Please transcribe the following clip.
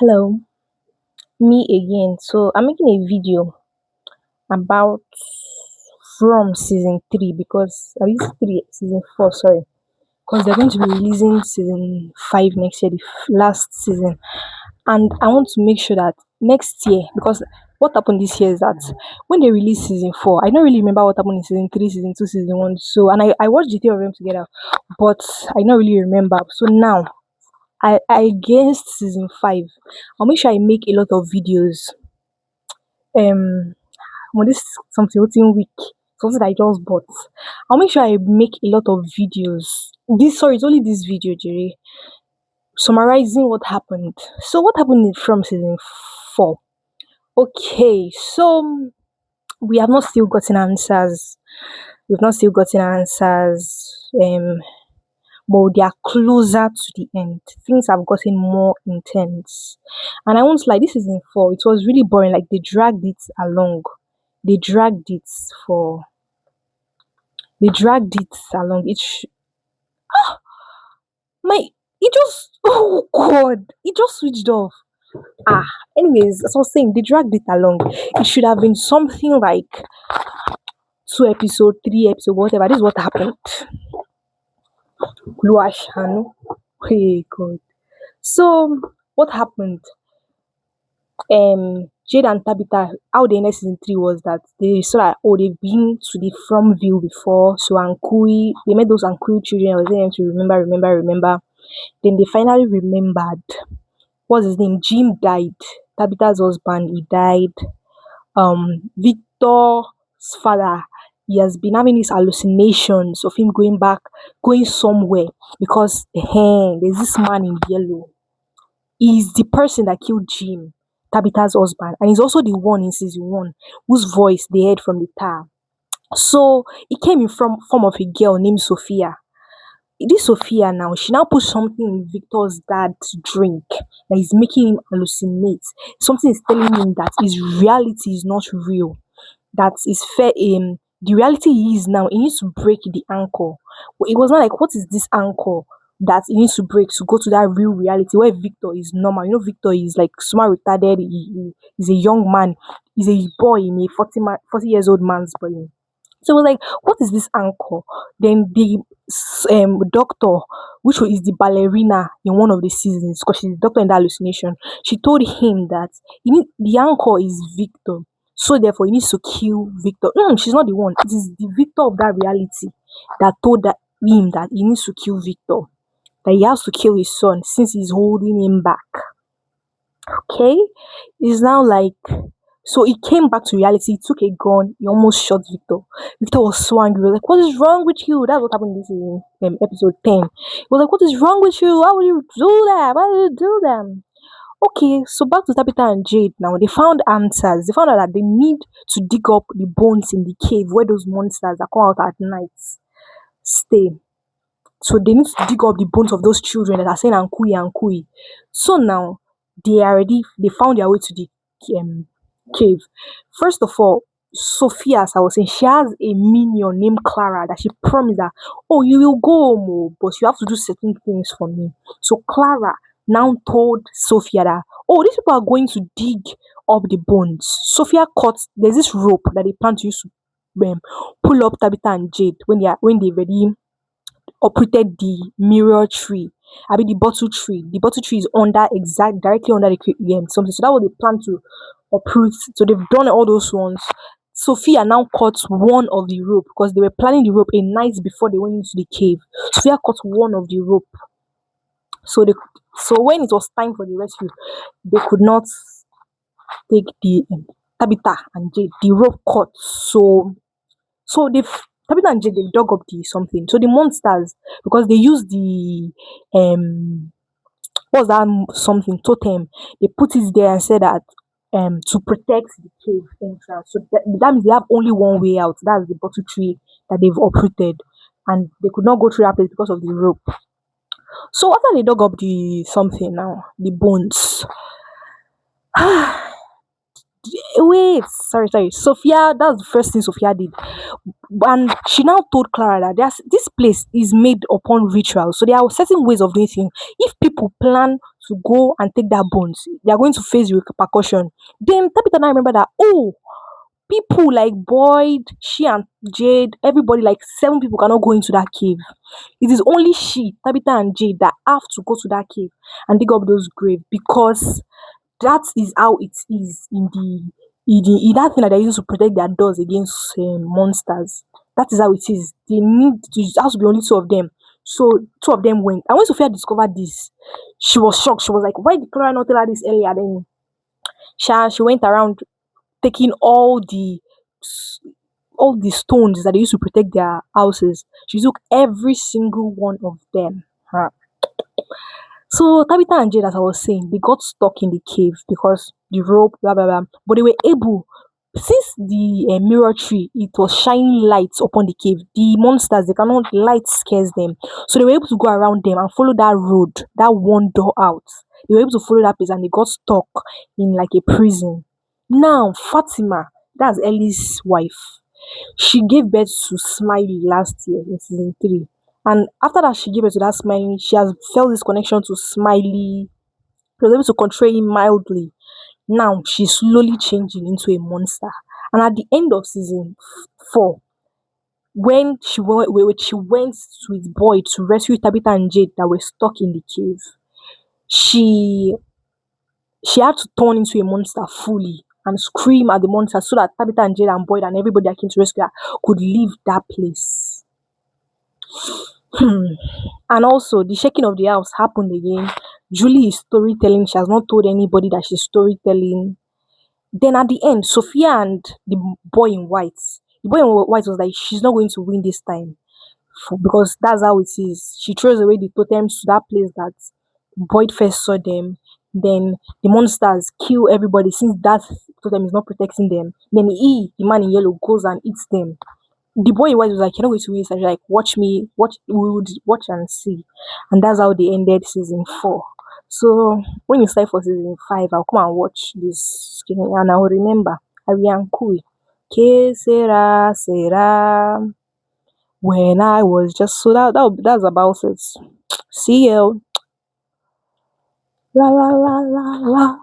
Hello, me again. So I'm making a video about From season three because I used three season four, sorry, because they're going to be releasing season five next year, the last season, and I want to make sure that next year, because what happened this year is that when they released season four, I don't really remember what happened in season three, season two, season one. So and I watched the three of them together, but I don't really remember. So now I guessed season five. I'll make sure I make a lot of videos well, this something within week, something that I just bought. I'll make sure I make a lot of videos. This sorry, it's only this video, Jerry, summarizing what happened. So what happened from season four? Okay, so we have not still gotten answers. We've not still gotten answers. But they are closer to the end. Things have gotten more intense. And I won't lie, this season four, it was really boring. Like they dragged it along. They dragged it for they dragged it along. My it just oh god, it just switched off. Ah, anyways, as I was saying, they dragged it along. It should have been something like two episode, three episode, whatever. This is what happened. Luashano. Hey god. So what happened? Jade and Tabitha, how they ended season three was that they saw that oh they've been to the from view before. So Ankui, they met those Ankui children. I was telling them to remember. Then they finally remembered. What's his name? Jim died. Tabitha's husband, he died. Victor's father, he has been having these hallucinations of him going back, going somewhere because there's this man in yellow. He's the person that killed Jim, Tabitha's husband, and he's also the one in season one whose voice they heard from the tower. So it came in from form of a girl named Sophia. This Sophia now, she now put something in Victor's dad's drink that is making him hallucinate. Something is telling him that his reality is not real. That is fair in the reality he is now, he needs to break the anchor. But it was not like what is this anchor that he needs to break to go to that real reality where Victor is normal. You know, Victor is like smart retarded, he's a young man, he's a boy in a 40 years old man's body. So we're like, what is this anchor? Then the doctor, is the ballerina in one of the seasons, because she's the doctor in that hallucination, she told him that the anchor is Victor. So therefore, he needs to kill Victor. She's not the one. It is the Victor of that reality that told him that he needs to kill Victor. That he has to kill his son since he's holding him back. Okay, it's now like so he came back to reality. He took a gun. He almost shot Victor. Victor was so angry. He was like, "What is wrong with you?" That's what happened in this episode 10. He was like, "What is wrong with you? Why would you do that? Why would you do that?" Okay, so back to Tabitha and Jade now. They found answers. They found out that they need to dig up the bones in the cave where those monsters that come out at night stay. So they need to dig up the bones of those children that are saying Ankui Ankui. So now they found their way to the um, cave. First of all, Sophia, as I was saying, she has a minion named Clara that she promised that, oh, you will go home, oh, but you have to do certain things for me. So Clara now told Sophia that, oh, these people are going to dig up the bones. Sophia cut, there's this rope that they plan to use to pull up Tabitha and Jade when they already uprooted the mirror tree. I mean the bottle tree. The bottle tree is directly under the something. So that was the plan to uproot. So they've done all those ones. Sophia now cut one of the rope because they were planning the rope a night before they went into the cave. Sophia cut one of the rope. So when it was time for the rescue, they could not take the Tabitha and Jade. The rope cut. So they've Tabitha and Jade, they've dug up the something. So the monsters, because they use the what's that something totem, they put it there and said that to protect the cave entrance. So that means they have only one way out. That's the bottle tree that they've uprooted, and they could not go through that place because of the rope. So after they dug up the something now, the bones, Wait, sorry. Sophia, that's the first thing Sophia did. And she now told Clara that this place is made upon ritual. So there are certain ways of doing things. If people plan to go and take that bones, they are going to face repercussion. Then Tabitha now remember that, oh, people like Boyd, she and Jade, everybody, like 7 people cannot go into that cave. It is only she, Tabitha and Jade, that have to go to that cave and dig up those graves, because that is how it is in that thing that they use to protect their doors against monsters. That is how it is. They need to, it has to be only two of them. So two of them went. And when Sophia discovered this, she was shocked. She was like, "Why did Clara not tell her this earlier?" Then she went around taking s- all the stones that they used to protect their houses. She took every single one of them. Huh. So Tabitha and Jade, as I was saying, they got stuck in the cave because the rope, blah blah blah. But they were able, since the mirror tree, it was shining lights upon the cave. The monsters, they cannot, light scares them, so they were able to go around them and follow that road, that one door out. They were able to follow that place, and they got stuck in like a prison. Now Fatima, that's Ellie's wife. She gave birth to Smiley last year in season 3. And after that, she gave birth to that Smiley. She has felt this connection to Smiley. She was able to control him mildly. Now she's slowly changing into a monster. And at the end of season 4, when she went with Boy to rescue Tabitha and Jade that were stuck in the cave, she she had to turn into a monster fully and scream at the monster so that Tabitha and Jade and Boyd and everybody that came to rescue her could leave that place. And also, the shaking of the house happened again. Julie is storytelling. She has not told anybody that she's storytelling. Then at the end, Sophia and the boy in white was like, she's not going to win this time, because that's how it is. She throws away the totems to that place that Boyd first saw them. Then the monsters kill everybody since that totem is not protecting them. Then the man in yellow, goes and eats them. The boy in white was like, "You're not going to win." And she's like, "Watch me, watch, we would watch and see." And that's how they ended season 4. So when you start for season 5, I'll come and watch this and I'll remember Ariane Kui. Que sera, sera. When I was just so that's about it. See you. La la la la la.